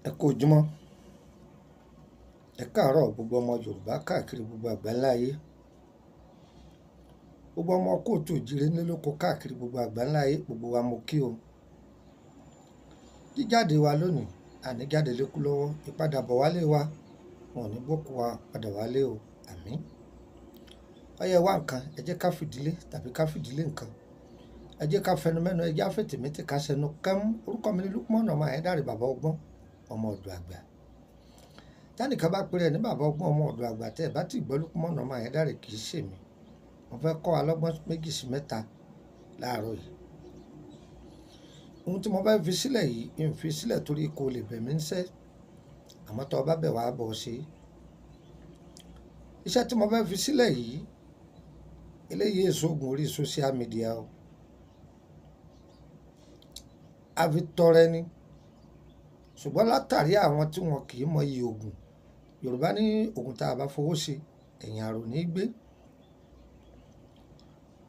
Ẹ kú ojúmọ́, ẹ káàárọ̀ gbogbo ọmọ Yorùbá káàkiri gbogbo àgbáńlá ayé, gbogbo ọmọ kóòtù òjíire nílé lóko káàkiri gbogbo àgbáńlá ayé, gbogbo wa mo kí o. Jíjáde wa lónìí, àní jáde lékú lọ́wọ́, ìpadàbọ̀ wálé wa, wọn ò ní bókú wa padà wálé o, àmín. Ọyẹ wá nǹkan, ẹ jẹ́ ká fìdílé tàbí ká fìdílé nǹkan, ẹ jẹ́ ká fẹnu mẹ́nu, ẹ jẹ́ àfẹ̀tẹ̀mẹ́tẹ̀ ká sẹnu kẹ́mú. Orúkọ mi ni Lukman ọmọ Ayédáre bàbá ọgbọ́n, ọmọ ọ̀dọ̀ àgbà. Tánìkan bá pèrè ní bàbá ọgbọ́n ọmọ ọ̀dọ̀ àgbà tẹ́ ẹ bá ti gbọ́ Lukman ọmọ Ayédáre kì í ṣèmi. Mo fẹ́ kọ́ alọ́gbọ́n méjì sí mẹ́ta láàárọ̀ yìí. Ohun tí mo bá fi sílẹ̀ yìí ń fi sílẹ̀ torí kò lè bẹ̀ mí ń sẹ́, àmọ́ tó bá bẹ̀ wá bọ̀ ṣe. Iṣẹ́ tí mo bá fi sílẹ̀ yìí, eléyìí èso oògùn orí social media o. A fi tọrẹ ni, ṣùgbọ́n látàrí àwọn tí wọn kì í mọ iye oògùn. Yorùbá ní oògùn tá a bá fowó ṣe ẹ̀yìn àrò ní gbé.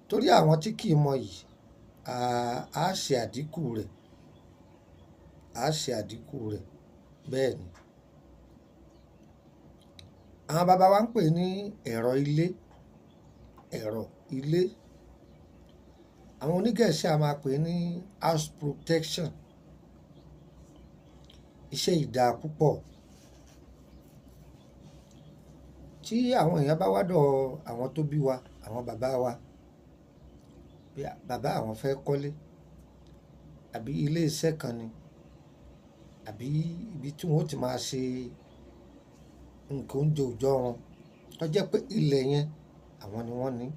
Torí àwọn tí kì í mọ yìí, a ṣe àdínkù rẹ̀, bẹ́ẹ̀ ni. Àwọn bàbá wa ń pè ní ẹ̀rọ ilé. Àwọn onígẹ̀ẹ́sì a máa pè ní house protection. Iṣẹ́ ìdá púpọ̀. Tí àwọn èèyàn bá wádọ̀ àwọn tó bí wa, àwọn bàbá wa, bí bàbá àwọn fẹ́ kọ́lé, àbí ilé iṣẹ́ kan ni, àbí ibi tí wọ́n ti máa ṣe nǹkan oúnjẹ òòjọ́ wọn, tó jẹ́ pé ilẹ̀ yẹn àwọn ni wọ́n ní.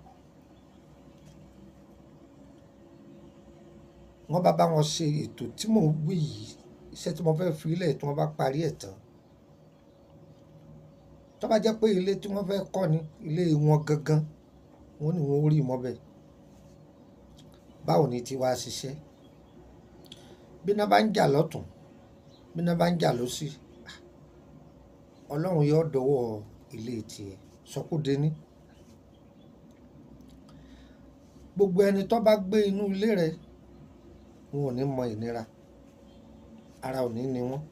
Wọ́n bá wọn ṣe ètò tí mò ń wí yìí, iṣẹ́ tí mo fẹ́ fi ilẹ̀ tí wọ́n bá parí ẹ̀ tán. Tó bá jẹ́ pé ilé tí wọ́n fẹ́ kọ́ ni ilé wọn gangan, wọ́n ní wọ́n rí mọ́ bẹ́ẹ̀. Báwo ni tí wàá ṣiṣẹ́? Bí iná bá ń jà lọ́tùn, bí iná bá ń jà lósì, Ọlọ́run yóò dọwọ́ ilé tiẹ̀ sọkúdé ní. Gbogbo ẹni tó bá gbé inú ilé rẹ̀, wọn ò ní mọ ìnira, ara ò ní ni wọ́n.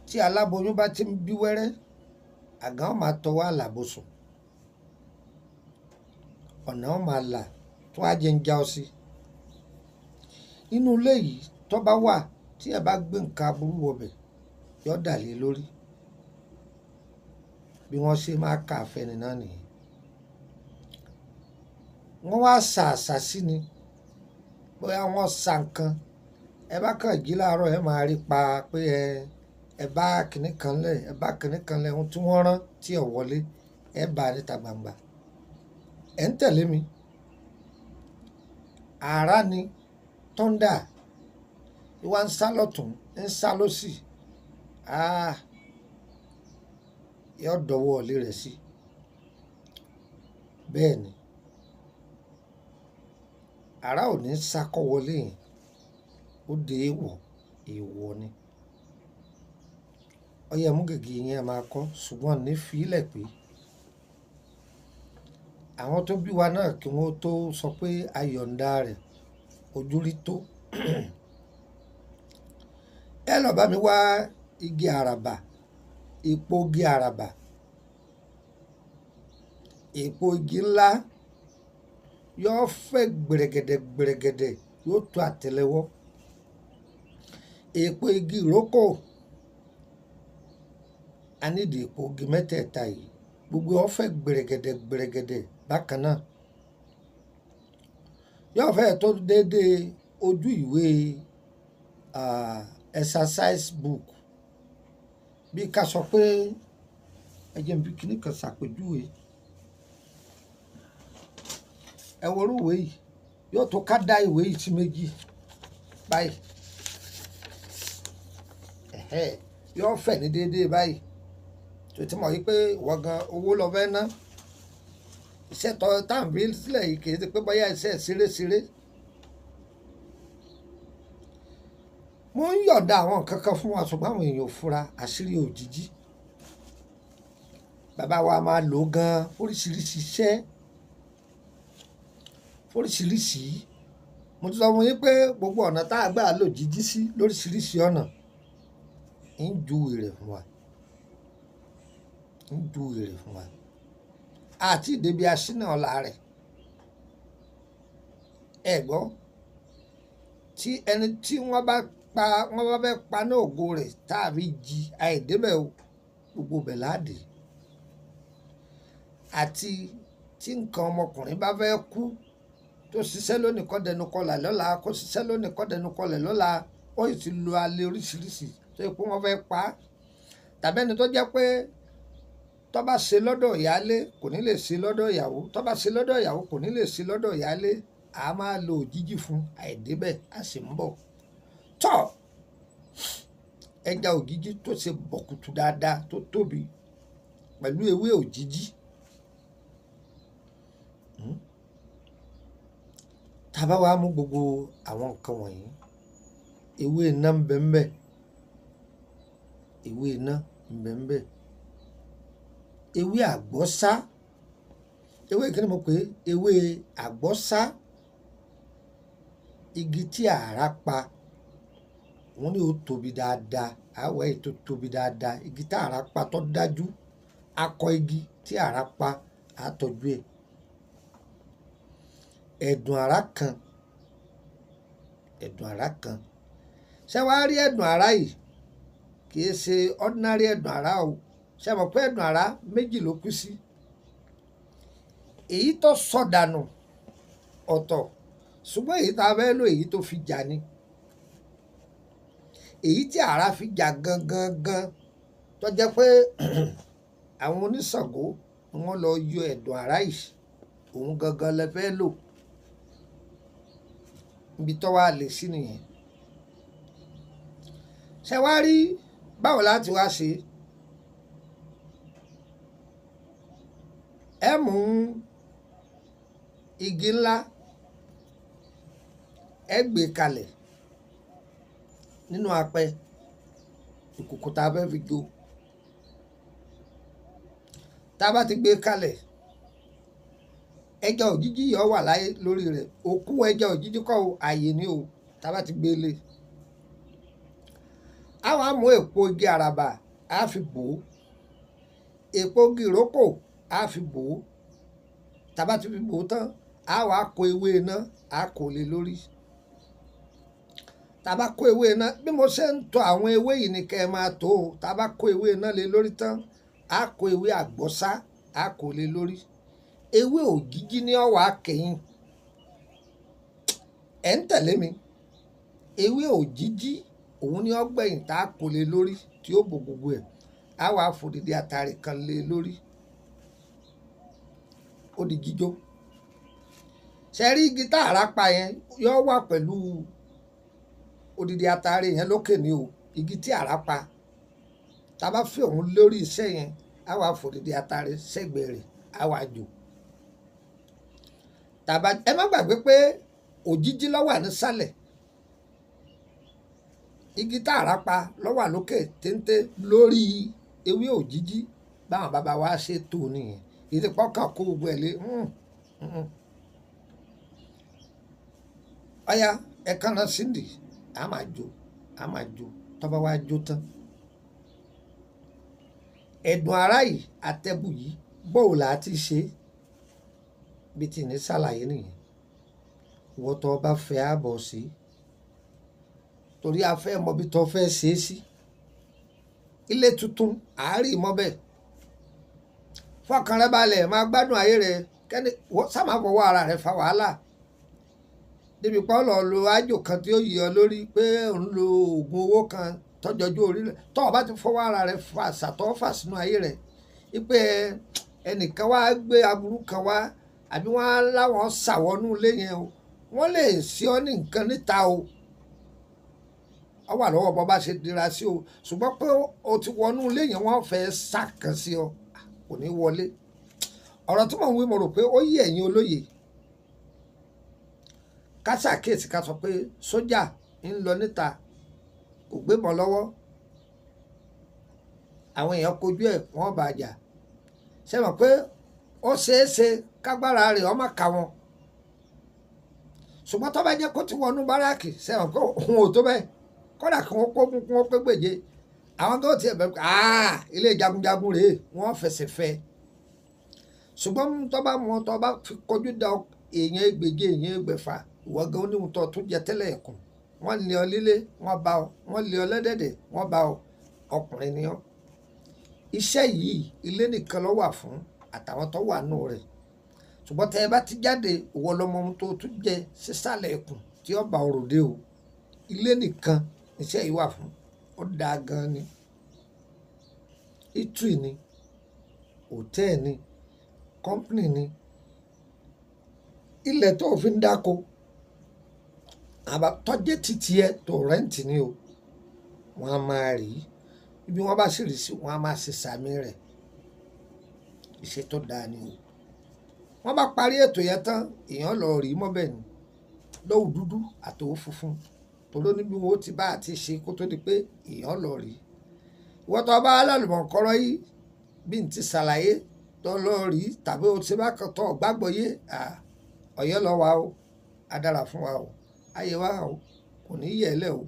Tí aláboyún bá ti ń bí wẹ́rẹ́, àgàn ó máa tọwọ́ àlàbòsùn, ọ̀nà ó máa là tó á jẹ́ ń já ọ sí. Inú ilé yìí tó bá wà, tí ẹ bá gbé nǹkan aburú wọbẹ̀, yóò dà lé lórí. Bí wọ́n ṣe máa ka àfẹni náà nìyẹn. Wọ́n wá ṣàṣà sí ni, bóyá wọ́n sa nǹkan, ẹ bá kàn jí láàárọ̀ ẹ máa rí pa pé ẹ bá kinní kan lẹ̀, ohun tí wọ́n rán tí ò wọlé, ẹ bá níta gbangba. Ẹ ń tẹ̀lé mi. Àrá ni Thurnder, ìwà ń sá lọ́tùn, ń sá lósì. Yóò dọwọ́ ilé rẹ̀ sí. Bẹ́ẹ̀ ni. Àrá ò ní sákọ́ wọlé yẹn, ó dé èèwọ̀ ni. Ọyẹ mú gègé yẹn máa kọ́, ṣùgbọ́n ní fi ilẹ̀ pé àwọn tó bí wa náà kí wọ́n tó sọ pé ayọ̀ǹda rẹ̀ ojú rí tó. Ẹ lọ bá mi wá igi àràbà, èpo igi àràbà, èpo igi ńlá, yóò fẹ́ gbẹ̀rẹ̀gẹ̀dẹ̀, yóò tó àtẹ́lẹwọ́. Èpo igi ìrókò, a nídìí èpo igi mẹ́tẹ̀ẹ̀ta yìí, gbogbo wọn fẹ́ gbẹ̀rẹ̀gẹ̀dẹ̀ bákan náà. Yóò fẹ́ tó déédéé ojú ìwé exercise book. Bí ká sọ pé ẹ jẹ́ n fi kíní kan ṣàpèjúwe. Ẹ wo irú ìwé yìí, yóò tó ká dá ìwé yìí sí méjì báyìí. Yóò fẹ̀ ní déédéé báyìí. Tó ti mọ̀ wípé ìwọ gan owó lọ fẹ́ ná. Iṣẹ́ tó tàn fi sílẹ̀ yìí kì í ṣe pé bóyá iṣẹ́ ṣeré. Mo ń yọ̀ǹda àwọn nǹkan kan fún wa, ṣùgbọ́n àwọn èèyàn ò fura, àṣírí òjijì. Bàbá wa máa lò ó gan-an, oríṣiríṣi iṣẹ́, oríṣiríṣi. mo ti sọ fún yín pé gbogbo ọ̀nà tá a gbà lò jíjí sí lóríṣiríṣi ọ̀nà ń júwe rẹ̀ fún wa, ń júwe rẹ̀ fún wa àti ìdèbí aṣínà ọ̀la rẹ̀. ẹ gbọ́ tí ẹni tí wọ́n bá fẹ́ pa ní ògo rẹ̀ tàbí jí àìdébẹ̀ o gbogbo bẹ̀ láàdì. àti tí nǹkan ọmọkùnrin bá fẹ́ kú tó ṣiṣẹ́ lónìí kọ́ dẹnu kọlà lọ́la, kó ṣiṣẹ́ lónìí kọ́ dẹnu kọlẹ̀ lọ́la, ó sì ti lo alẹ́ oríṣiríṣi tó yẹ pé wọ́n fẹ́ pa á. tàbí ẹni tó jẹ́ pé tó bá ṣe lọ́dọ̀ ìyálé kò ní lè ṣe lọ́dọ̀ ìyàwó, tó bá ṣe lọ́dọ̀ ìyàwó kò ní lè ṣe lọ́dọ̀ ìyálé, a máa lo òjijì fún àìdébẹ̀ a sì ń bọ̀. tọ́ ẹja òjijì tó ṣe bọ̀kùtù dáadáa tó tóbi pẹ̀lú ewé òjijì. tá bá wá mú gbogbo àwọn nǹkan wọ̀nyí, ewé iná ń bẹ ń bẹ, ewé iná ń bẹ ń bẹ, ewé àgbọ́sá, ewé kí ni mo pè é, ewé àgbọ́sá, igi tí àrá pa wọ́n ní ó tóbi dáadáa, àwọ̀ ẹ̀ tó tóbi dáadáa, igi tí àrá pa tó dájú, akọ igi tí àrá pa àtọ́jú ẹ̀. ẹ̀dùn àrá kan, ẹ̀dùn àrá kan, ṣé wàá rí ẹ̀dùn àrá yìí kì í ṣe ordinary ẹ̀dùn àrá o, ṣé mọ̀ pé ẹ̀dùn àrá méjì ló kú sí. èyí tó sọdànù ọ̀tọ̀, ṣùgbọ́n èyí tá a fẹ́ lò èyí tó fi jà ni, èyí tí àrá fi jà gangan tó jẹ́ pé àwọn oníṣàngó wọ́n lọ yọ ẹ̀dùn àrá yìí, òun gangan lẹ fẹ́ lò, ibi tó wà lè sí nìyẹn. ṣé wàá rí báwo láti wá ṣe, ẹ mú igi ńlá ẹ gbé kalẹ̀ nínú apẹ ìkòkò tá a fẹ́ fi jó. tá a bá ti gbé kalẹ̀, ẹja òjijì yìí wà láyé lórí rẹ̀, òkú ẹja òjijì kọ́ ààyè ni o. tá a bá ti gbé lé, a wá mú èpo igi àràbà a fi bò ó, èpo igi ìrókò a fi bò ó. tá a bá ti fi bò ó tán, a wá kó ewé iná a kó lé lórí. tá a bá kó ewé iná, bí mo ṣe ń tò àwọn ewé yìí ni kẹ́ ẹ máa tó o. tá a bá kó ewé iná lé lórí tán, a kó ewé àgbọ́sá a kó lé lórí. ewé òjijì ní ọ̀wà kẹ́yìn, ẹ̀ ń tẹ̀lé mi, ewé òjijì òun ní ọgbẹ̀yìn tá a kó lé lórí tí ó bò gbogbo ẹ̀, a wá fòdìdí àtàrí kan lé lórí, ó di jíjó. ṣe rí igi tá àrá pa yẹn yóò wà pẹ̀lú odidi àtàrí yẹn lókè ní o, igi tí àrá pa tá a bá fi òun lórí iṣẹ́ yẹn, a wá fòdìdí àtàrí sẹ́gbẹ̀ẹ́ rẹ̀ a wá jò. tàbá ẹ má gbàgbé pé òjijì ló wà nísàlẹ̀, igi tá àrá pa ló wà lókè téńté lórí ewé òjijì. báwọn bàbá wa ṣe tó nìyẹn, ìdípọ̀ kan kó gbogbo ẹ̀ lé. ọ̀ya ẹ̀ka náà síndì a máa jó, a máa jó, tó bá wá jó tán, ẹ̀dùn àrá yìí àtẹ̀bù yìí bóò là á ti ṣe bí tí ní ṣàlàyé nìyẹn. wọ́n tó bá fẹ́ ààbọ̀ sí, torí a fẹ́ mọ bí tó fẹ́ ṣe é sí. ilé tuntun àárín mọ́ bẹ́ẹ̀, fọkàn rẹ balẹ̀, máa gbádùn ayé rẹ, kẹ́ni sábà fọwọ́ ara rẹ fa wàhálà débi pé ó lọ lo àjò kan tí ó yí ọ lórí pé òun lo oògùn owó kan tọ́jọ́jú orí rẹ̀. tọ́ ọ bá ti fọwọ́ ara rẹ fa àṣàtọ́ fà sínú ayé rẹ wípé ẹnìkan wá gbé aburú kan wá, àbí wọ́n á láwọn ṣàwọnú ilé yẹn o, wọ́n lè ṣe ọ́ ní nǹkan níta o, ọ wà lọ́wọ́ bọ́ bá ṣe dira sí o. ṣùgbọ́n pé o ti wọnú ilé yẹn wọ́n fẹ́ ṣàkàn sí ọ, kò ní wọlé. ọ̀rọ̀ tí mò ń wí mo rò pé ó yí ẹ̀yin olóye. ká ṣàkíyèsí ká sọ pé sójà ń lọ níta kò gbébọn lọ́wọ́, àwọn èèyàn kojú ẹ̀ wọ́n bàjà. ṣé mọ̀ pé ó ṣeé ṣe kágbára rẹ̀ ọmọ ká wọn, ṣùgbọ́n tó bá jẹ́ kó ti wọnú báràkì sẹ́wọ̀n pé òun ò tó bẹ́ẹ̀ kódà kí wọ́n kó kún wọ́n pé gbèjé àwọn tó tiẹ̀ bẹ̀ ilé jagunjagun rèé wọ́n fẹsẹ̀ fẹ́ ṣùgbọ́n tó bá mọ tó bá fi kojú da èèyàn ẹgbẹ̀je èèyàn ẹgbẹ̀fà ìwọ gan oníhun tó tún jẹ tẹ́lẹ̀ ẹ̀kùn wọ́n lé ọ lílé wọ́n bá ọ wọ́n lé ọ lẹ́dẹ̀dẹ̀ wọ́n bá ọ ọkùnrin ni ọ. Iṣẹ́ yìí ilé nìkan ló wà fún àtàwọn tó wà nù rẹ̀ ṣùgbọ́n tẹ́ ẹ bá ti jáde ìwọ lọmọ ohun tó tún jẹ sísàlẹ̀ ẹ̀kùn tí ó bá ọrọ̀ dé o ilé nìkan iṣẹ́ yìí wà fún ó dáa gan ni itri ni hòtẹ́ẹ̀ ni kọ́ńpìnì ni ilẹ̀ tó fi ń dáko àbá tọ́jẹ́ títí ẹ tó rẹ́ǹtì ni o wọ́n á máa rí ibi wọ́n bá sì rí sí wọ́n á máa ṣe sàmì rẹ̀ iṣẹ́ tó dáa ni o wọ́n bá parí ètò yẹn tán èèyàn lọ rí mọ́bẹ̀ ni lọ́wọ́ dúdú àtòwò funfun tòró níbi wọn ó ti bá àti ṣe kó tó di pé èèyàn lọ rí ìwọ́n tó bá alálùmọ̀ kọ́rọ́ yìí bí n ti ṣàlàyé tó lọ rí tàbí o ti bá kàn tó gbàgbọ́ yé ọ̀yọ́ lọ wa o á dára fún wa o ayé wa o kò ní yẹ̀ lẹ̀ o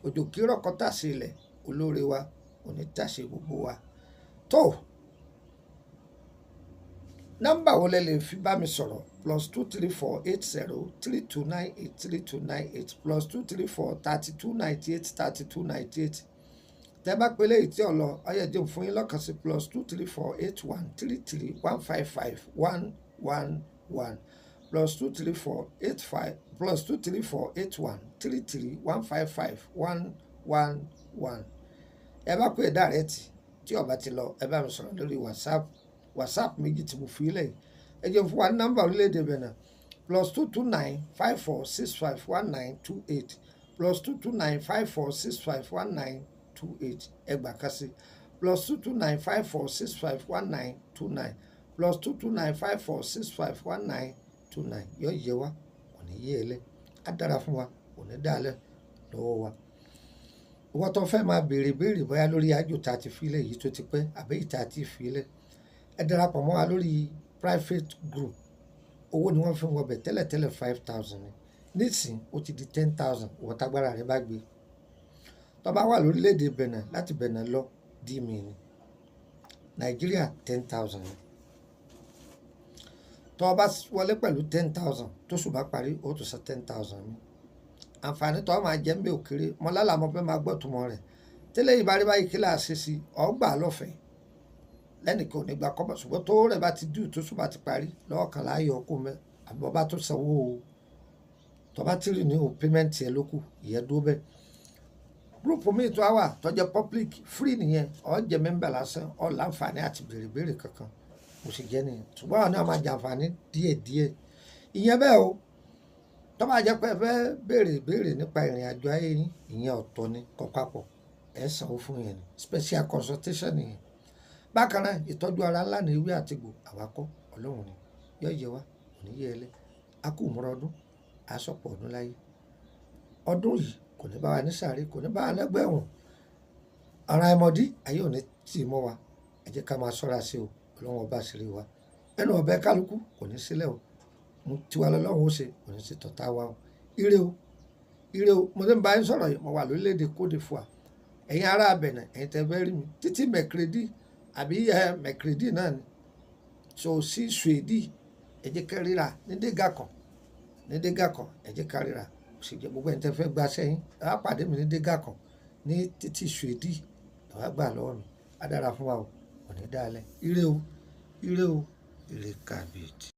òjò kírọ̀ kọ́ tàṣe ilẹ̀ olóore wa kò ní tàṣe gbogbo wa tó nọ́mbà wo lẹ lè fi bá mi sọ̀rọ̀ +2348032983298 +23432983298 tẹ́ bá pélé ìtí ọ̀lọ́ ọyẹ́dẹ́ fún yín lọ́kàn sí +2348133155111 +2348133155111 ẹ bá pè dàrẹ́tì tí ọba ti lọ ẹ bá mi sọ̀rọ̀ lórí whatsapp méjì tí mo fi lẹ̀ ẹ jẹ́ fún wa ní nọ́mbà orílẹ̀-èdè Benin +22954651928 +22954651928 ẹgbà kásí +22954651929 +22954651929 yọ yẹ wa kò ní yé ẹ lẹ á dára fún wa kò ní dá lẹ lọ́wọ́ wa ìwọ tó fẹ́ máa béèrè bóyá lórí àjò tá a ti filẹ̀ yìí tó ti pẹ́ àbẹ́ ìta ti filẹ̀ ẹ darapọ̀ mọ́ wa lórí private group owó ni wọ́n fi ń wọbẹ̀ tẹ́lẹ̀tẹ́lẹ̀ 5,000 ni nísìn ó ti di 10,000 ìwọ tágbára rẹ bá gbé tó bá wà lórílẹ̀‐èdè Benin láti Benin lọ dí mi ni Nàìjíríà 10,000 ni tó bá wọlé pẹ̀lú 10,000 tó ṣùgbà parí ó tún san 10,000 mi àǹfààní tó máa jẹ́ ń bẹ òkèrè mọ́ lálàá mo fẹ́ máa gbọ́ túmọ̀ rẹ̀ tẹ́lẹ̀ ìbárí báyìí kí láà ṣe sí ọgbà lọ́fẹ̀ẹ́ lẹ́nìkan ò ní gba kọ́bọ̀ ṣùgbọ́n tó rẹ̀ bá ti dùn tó ṣùgbọ́n ti parí lọ́wọ́ kan láàyè ọkùn mẹ́ àbọ̀ bá tó sanwó o tó bá ti rìn ní o payment ẹ lókù ìyẹn dúró bẹ́ẹ̀ gúrùpù míì tó wà tó jẹ́ public free nìyẹn ó jẹ́ mẹ́mbà lásán ó láǹfààní àti béèrè kankan kò sì jẹ́ nìyẹn ṣùgbọ́n àwọn náà máa jẹ àǹfààní díẹ̀díẹ̀ ìyẹn bẹ́ẹ̀ o tó bá jẹ́ pé ẹ fẹ́ béèrè nípa ìrìn àjò ayé yín ìyẹn ọ̀tọ̀ ni kọ́ papọ̀ ẹ sanwó fún yẹn ni special consultation nìyẹn bákan náà ìtọ́jú ara ńlá ní ewé àtìgbò àwakọ́ ọlọ́run ni yọ yẹ wá kò ní yẹ ẹ lẹ́ a kú múra ọdún àsọpọ̀ ọdún láyé ọdún yìí kò ní bá wa ní sàárè kò ní bá wa lẹ́gbẹ́ ẹ̀wọ̀n ara ẹmọdí ayé ò ní tì í mọ́ wa ẹ jẹ́ ká máa ṣọ́ra sí o ọlọ́run ọba àṣírí wa ẹnu ọ̀bẹ kálukú kò ní sílẹ̀ o tiwa lọ́lọ́run ó ṣe kò ní sí tọ̀tá wa o ire o mo ti ń bá yín sọ̀rọ̀ yìí mo wà lórílẹ̀‐èdè Côte d'Ivoire ẹ̀yin ará Benin ẹ̀yin tẹ́ fẹ́ rí mi títí mẹ̀kìrìdì àbí mẹ̀kìrìdì náà ni so sí suèdì ẹ jẹ́ ká ríra ní dégà kan ẹ jẹ́ ká ríra sì jẹ́ gbogbo ẹ̀yin tẹ́ fẹ́ gba sẹ́yìn ẹ wá pàdé mi ní dégà kan ní títí suèdì ẹ wá gbà lọ́wọ́ mi á dára fún wa o kò ní dáa lẹ́ ire o ire kàbíyèsí.